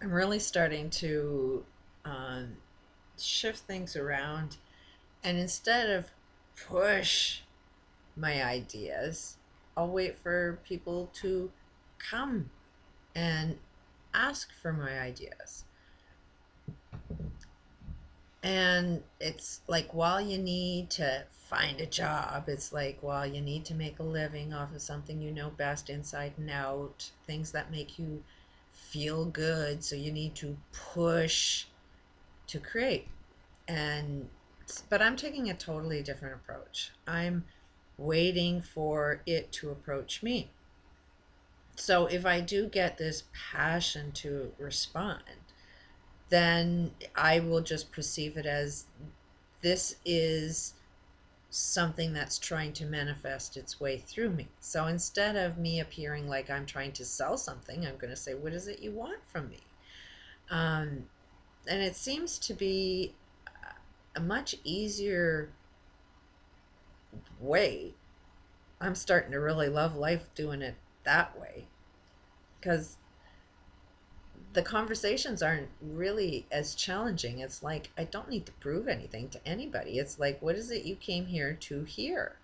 I'm really starting to um, shift things around, and instead of push my ideas, I'll wait for people to come and ask for my ideas. And it's like while you need to find a job, it's like while you need to make a living off of something you know best inside and out, things that make you feel good. So you need to push to create. And but I'm taking a totally different approach. I'm waiting for it to approach me. So if I do get this passion to respond, then I will just perceive it as this is something that's trying to manifest its way through me. So instead of me appearing like I'm trying to sell something, I'm going to say, what is it you want from me? Um, and it seems to be a much easier way. I'm starting to really love life doing it that way because the conversations aren't really as challenging. It's like I don't need to prove anything to anybody. It's like, what is it you came here to hear?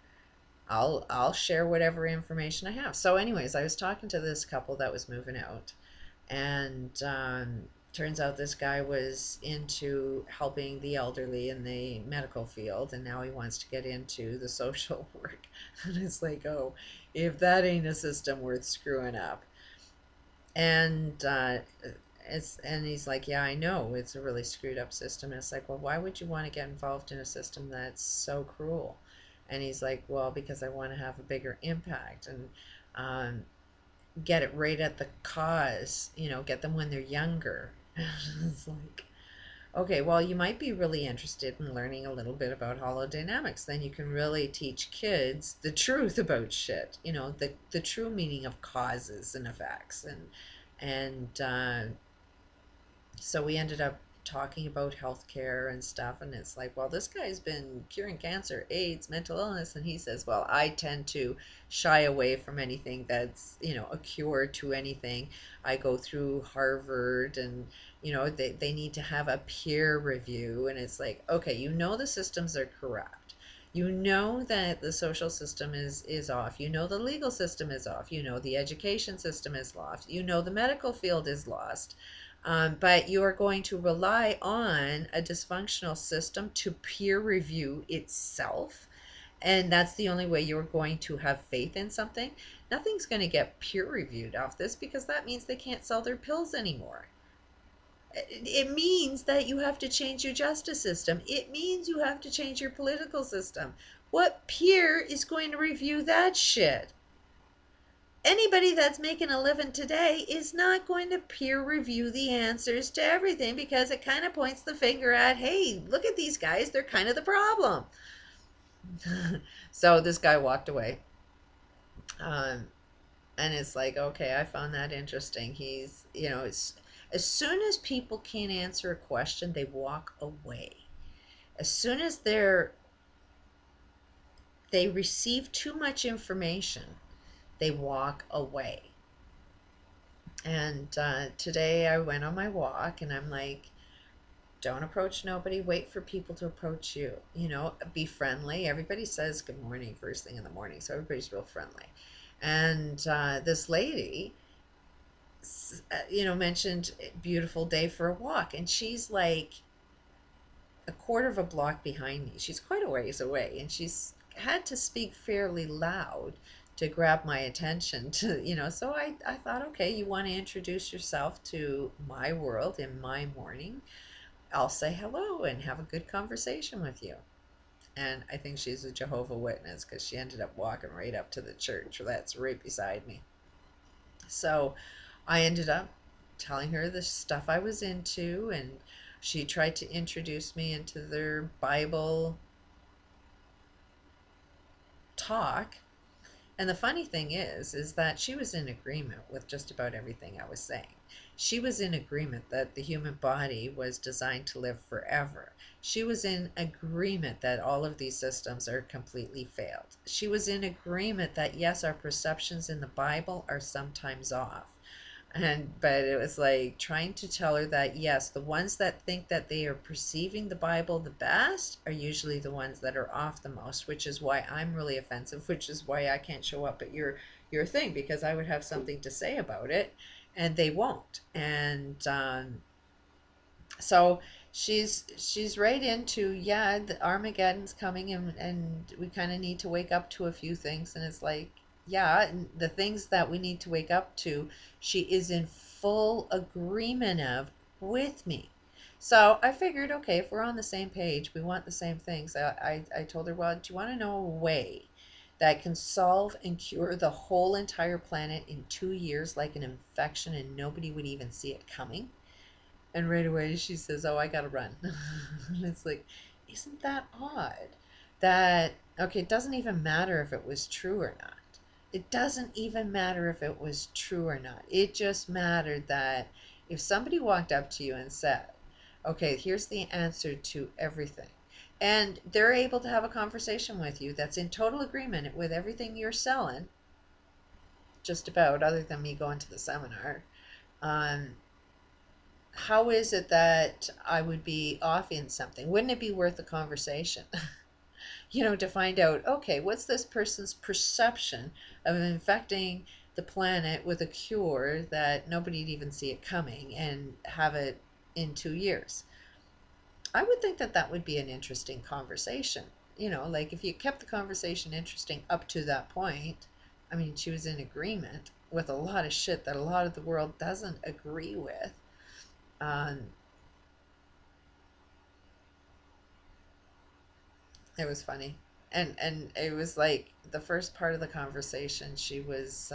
I'll share whatever information I have. So, anyways, I was talking to this couple that was moving out, and turns out this guy was into helping the elderly in the medical field, and now he wants to get into the social work. And it's like, oh, if that ain't a system worth screwing up. And and he's like, yeah, I know it's a really screwed up system. And it's like, well, why would you want to get involved in a system that's so cruel? And he's like, well, because I want to have a bigger impact and um, get it right at the cause, get them when they're younger. It's like, okay, well, you might be really interested in learning a little bit about holodynamics. Then you can really teach kids the truth about shit, the true meaning of causes and effects. And so we ended up talking about healthcare and stuff, and it's like, well, this guy's been curing cancer, AIDS, mental illness, and he says, well, I tend to shy away from anything that's a cure to anything. I go through Harvard, and they need to have a peer review. And it's like, okay, the systems are corrupt, that the social system is off, the legal system is off, the education system is lost, the medical field is lost, but you are going to rely on a dysfunctional system to peer review itself. And that's the only way you're going to have faith in something. Nothing's going to get peer reviewed off this because that means they can't sell their pills anymore. It means that you have to change your justice system. It means you have to change your political system. What peer is going to review that shit? Anybody that's making a living today is not going to peer review the answers to everything because it kind of points the finger at, hey, look at these guys, they're kind of the problem. So this guy walked away. Um, and it's like, okay, I found that interesting. It's as soon as people can't answer a question, they walk away. As soon as they receive too much information, they walk away. And today I went on my walk, and I'm like, don't approach nobody. Wait for people to approach you. Be friendly. Everybody says good morning first thing in the morning, so everybody's real friendly. And this lady, mentioned beautiful day for a walk, and she's like a quarter of a block behind me. She's quite a ways away, and she's had to speak fairly loud to grab my attention so I thought, okay, you want to introduce yourself to my world in my morning, I'll say hello and have a good conversation with you. And I think she's a Jehovah Witness because she ended up walking right up to the church that's right beside me. So I ended up telling her the stuff I was into, and she tried to introduce me into their Bible talk. And the funny thing is that she was in agreement with just about everything I was saying. She was in agreement that the human body was designed to live forever. She was in agreement that all of these systems are completely failed. She was in agreement that yes, our perceptions in the Bible are sometimes off. But it was like trying to tell her that yes, the ones that think that they are perceiving the Bible the best are usually the ones that are off the most, which is why I'm really offensive, which is why I can't show up at your thing, because I would have something to say about it and they won't. And so she's right into, yeah, the Armageddon's coming, and we kind of need to wake up to a few things. And it's like, yeah, and the things that we need to wake up to, she is in full agreement of with me. So I figured, okay, if we're on the same page, we want the same things. I told her, well, do you want to know a way that can solve and cure the whole entire planet in 2 years, like an infection, and nobody would even see it coming? And right away she says, "Oh, I gotta run." And it's like, isn't that odd? That, okay, it doesn't even matter if it was true or not. It doesn't even matter if it was true or not. It just mattered that if somebody walked up to you and said, okay, here's the answer to everything, and they're able to have a conversation with you that's in total agreement with everything you're selling, just about, other than me going to the seminar. Um, how is it that I would be off in something? Wouldn't it be worth a conversation? To find out, okay, what's this person's perception of infecting the planet with a cure that nobody'd even see it coming and have it in 2 years? I would think that that would be an interesting conversation. Like if you kept the conversation interesting up to that point. I mean, she was in agreement with a lot of shit that a lot of the world doesn't agree with. Um, It was funny. And it was like the first part of the conversation, she was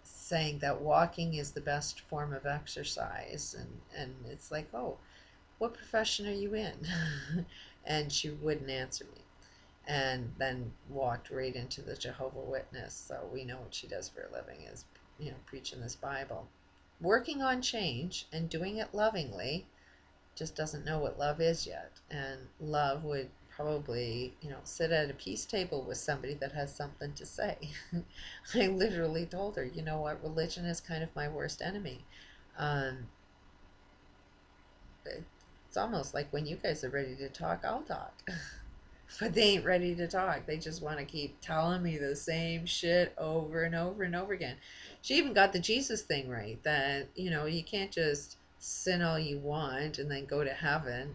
saying that walking is the best form of exercise. And it's like, oh, what profession are you in? And she wouldn't answer me. And then walked right into the Jehovah Witness. So we know what she does for a living is, preaching this Bible. Working on change and doing it lovingly, just doesn't know what love is yet. And love would probably, sit at a peace table with somebody that has something to say. I literally told her, you know what, religion is kind of my worst enemy. Um, it's almost like when you guys are ready to talk, I'll talk. But they ain't ready to talk. They just want to keep telling me the same shit over and over and over again. She even got the Jesus thing right, that, you can't just sin all you want and then go to heaven,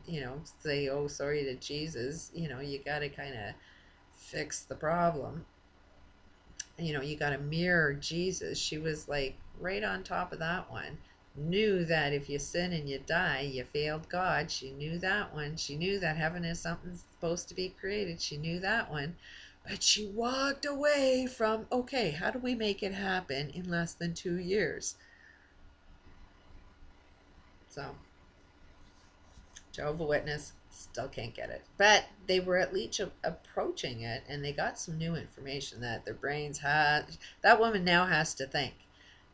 say, oh, sorry to Jesus. You got to kind of fix the problem. You got to mirror Jesus. She was like right on top of that one. Knew that if you sin and you die, you failed God. She knew that one. She knew that heaven is something supposed to be created. She knew that one. But she walked away from, okay, how do we make it happen in less than 2 years? So, Jehovah Witness, still can't get it. But they were at least approaching it, and they got some new information that their brains had. That woman now has to think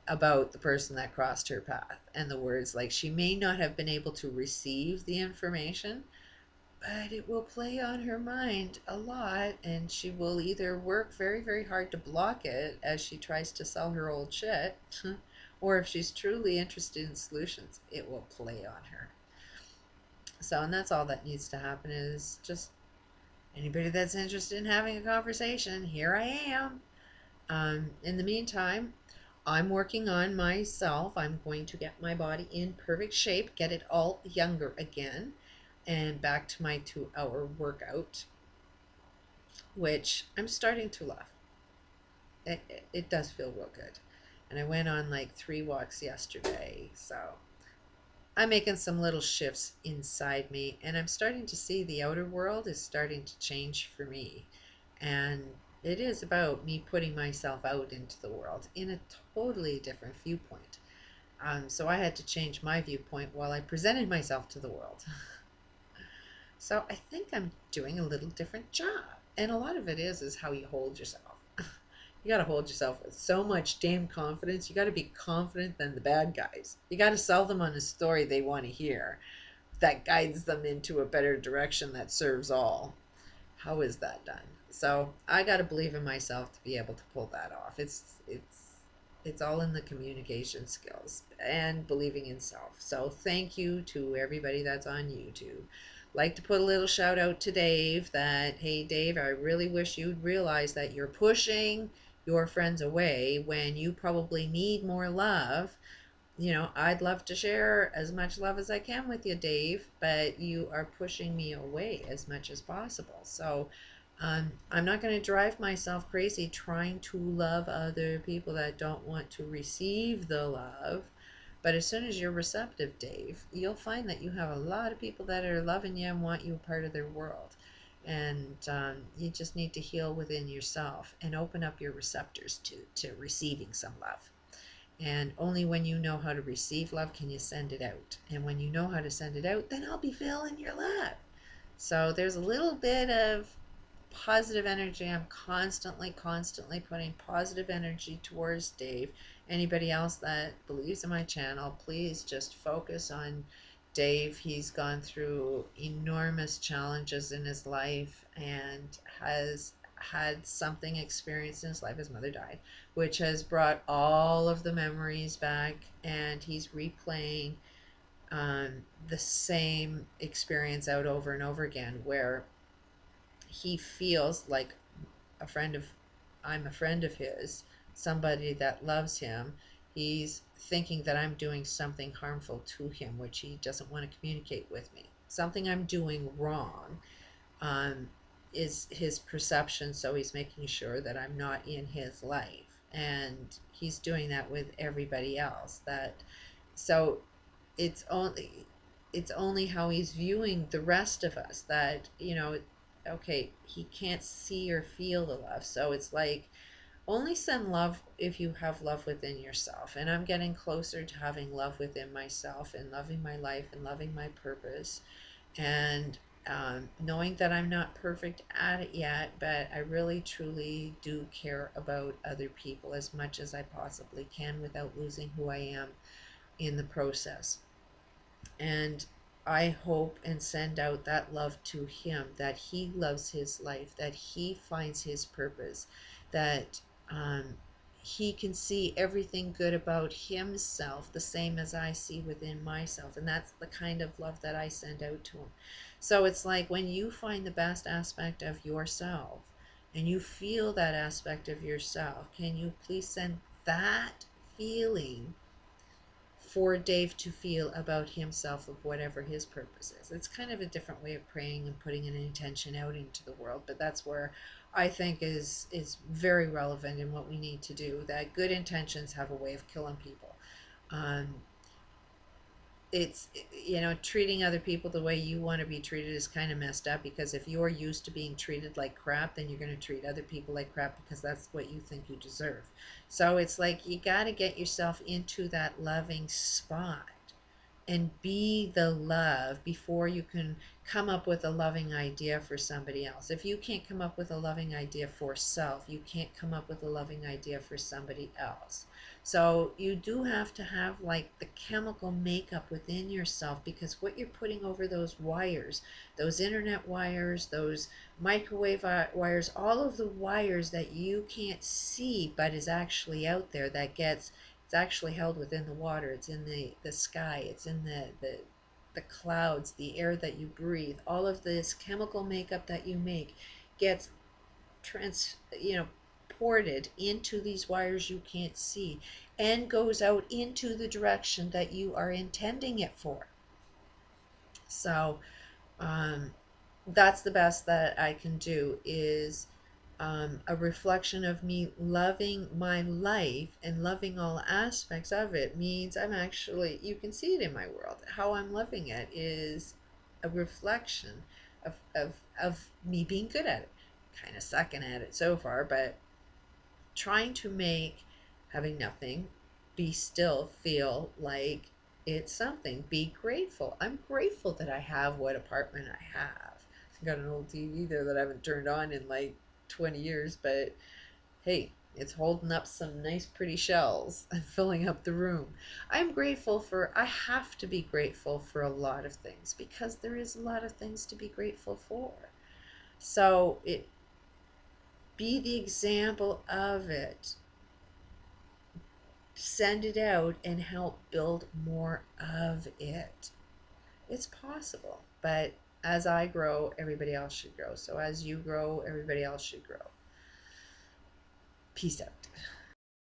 about the person that crossed her path and the words, like, she may not have been able to receive the information, but it will play on her mind a lot, and she will either work very, very hard to block it as she tries to sell her old shit, or if she's truly interested in solutions, it will play on her. So, and that's all that needs to happen, is just anybody that's interested in having a conversation, here I am. In the meantime, I'm working on myself. I'm going to get my body in perfect shape, get it all younger again, and back to my 2-hour workout, which I'm starting to love. It does feel real good. And I went on like 3 walks yesterday. So I'm making some little shifts inside me, and I'm starting to see the outer world is starting to change for me. And it is about me putting myself out into the world in a totally different viewpoint. So I had to change my viewpoint while I presented myself to the world. So I think I'm doing a little different job. And a lot of it is how you hold yourself. You got to hold yourself with so much damn confidence. You got to be confident than the bad guys. You got to sell them on a story they want to hear that guides them into a better direction that serves all. How is that done? So I got to believe in myself to be able to pull that off. It's It's all in the communication skills and believing in self. So thank you to everybody that's on YouTube. Like to put a little shout out to Dave that, hey Dave, I really wish you'd realize that you're pushing your friends away when you probably need more love. You know, I'd love to share as much love as I can with you, Dave, but you are pushing me away as much as possible. So I'm not going to drive myself crazy trying to love other people that don't want to receive the love. But as soon as you're receptive, Dave, you'll find that you have a lot of people that are loving you and want you a part of their world. And you just need to heal within yourself and open up your receptors to receiving some love. And only when you know how to receive love can you send it out. And when you know how to send it out, then I'll be filling your love. So there's a little bit of positive energy. I'm constantly putting positive energy towards Dave. Anybody else that believes in my channel, please just focus on Dave. He's gone through enormous challenges in his life and has had something experienced in his life. His mother died, which has brought all of the memories back, and he's replaying the same experience out over and over again, where he feels like a friend of I'm a friend of his, somebody that loves him. He's thinking that I'm doing something harmful to him, which he doesn't want to communicate with me. Something I'm doing wrong um, is his perception, so he's making sure that I'm not in his life. And he's doing that with everybody else. So it's only it's only how he's viewing the rest of us that, okay, he can't see or feel the love. So it's like, only send love if you have love within yourself. And I'm getting closer to having love within myself and loving my life and loving my purpose, and knowing that I'm not perfect at it yet, but I really truly do care about other people as much as I possibly can without losing who I am in the process. And I hope and send out that love to him, that he loves his life, that he finds his purpose, that he can see everything good about himself the same as I see within myself. And that's the kind of love that I send out to him. So it's like, when you find the best aspect of yourself and you feel that aspect of yourself, can you please send that feeling for Dave to feel about himself, of whatever his purpose is. It's kind of a different way of praying and putting an intention out into the world, but that's where I think is very relevant in what we need to do. That good intentions have a way of killing people. Um, it's, treating other people the way you want to be treated is kind of messed up, because if you're used to being treated like crap, then you're going to treat other people like crap because that's what you think you deserve. So it's like, you got to get yourself into that loving spot and be the love before you can come up with a loving idea for somebody else. If you can't come up with a loving idea for self, you can't come up with a loving idea for somebody else. So you do have to have like the chemical makeup within yourself, because what you're putting over those wires, those internet wires, those microwave wires, all of the wires that you can't see but is actually out there, it's actually held within the water, it's in the sky, it's in the clouds, the air that you breathe. All of this chemical makeup that you make gets ported into these wires you can't see, and goes out into the direction that you are intending it for. So um, that's the best that I can do, is a reflection of me loving my life and loving all aspects of it. Means I'm actually, you can see it in my world, how I'm loving it is a reflection of me being good at it. Kind of sucking at it so far, but trying to make having nothing, be still, feel like it's something. Be grateful. I'm grateful that I have what apartment I have. I've got an old TV there that I haven't turned on in like 20 years, but hey, it's holding up some nice pretty shells and filling up the room. I have to be grateful for a lot of things, because there is a lot of things to be grateful for. So be the example of it. send it out and help build more of it. It's possible, but as I grow, everybody else should grow. So as you grow, everybody else should grow. Peace out.